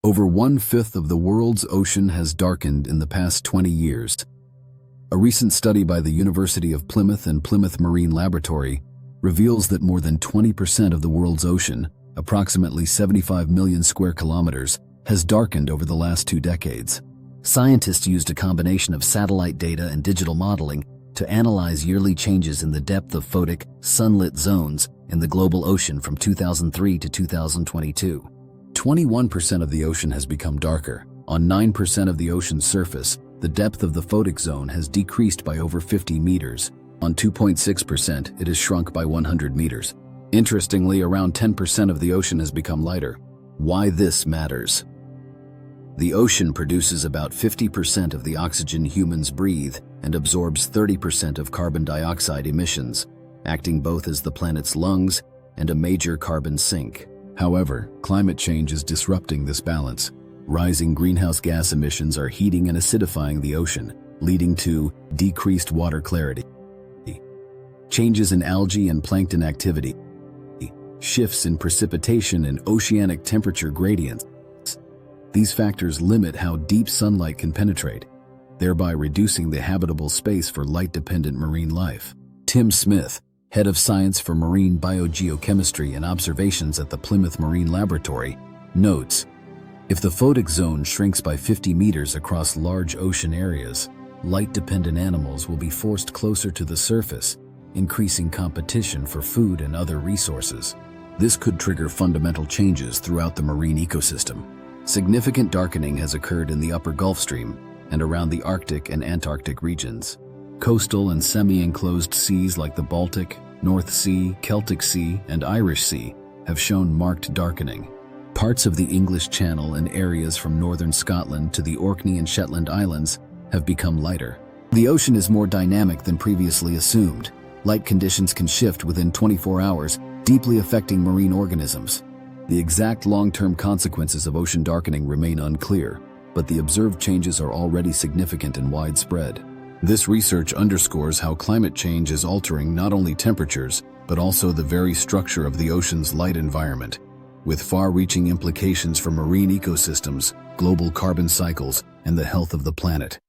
Over 1/5 of the world's ocean has darkened in the past 20 years. A recent study by the University of Plymouth and Plymouth Marine Laboratory reveals that more than 20% of the world's ocean, approximately 75 million square kilometers, has darkened over the last 2 decades. Scientists used a combination of satellite data and digital modeling to analyze yearly changes in the depth of photic, sunlit zones in the global ocean from 2003 to 2022. 21% of the ocean has become darker. On 9% of the ocean's surface, the depth of the photic zone has decreased by over 50 meters. On 2.6%, it has shrunk by 100 meters. Interestingly, around 10% of the ocean has become lighter. Why this matters? The ocean produces about 50% of the oxygen humans breathe and absorbs 30% of carbon dioxide emissions, acting both as the planet's lungs and a major carbon sink. However, climate change is disrupting this balance. Rising greenhouse gas emissions are heating and acidifying the ocean, leading to decreased water clarity, changes in algae and plankton activity, shifts in precipitation and oceanic temperature gradients. These factors limit how deep sunlight can penetrate, thereby reducing the habitable space for light-dependent marine life. Tim Smith, head of science for marine biogeochemistry and observations at the Plymouth Marine Laboratory, notes, if the photic zone shrinks by 50 meters across large ocean areas, light-dependent animals will be forced closer to the surface, increasing competition for food and other resources. This could trigger fundamental changes throughout the marine ecosystem. Significant darkening has occurred in the upper Gulf Stream and around the Arctic and Antarctic regions. Coastal and semi-enclosed seas like the Baltic, North Sea, Celtic Sea, and Irish Sea have shown marked darkening. Parts of the English Channel and areas from northern Scotland to the Orkney and Shetland Islands have become lighter. The ocean is more dynamic than previously assumed. Light conditions can shift within 24 hours, deeply affecting marine organisms. The exact long-term consequences of ocean darkening remain unclear, but the observed changes are already significant and widespread. This research underscores how climate change is altering not only temperatures, but also the very structure of the ocean's light environment, with far-reaching implications for marine ecosystems, global carbon cycles, and the health of the planet.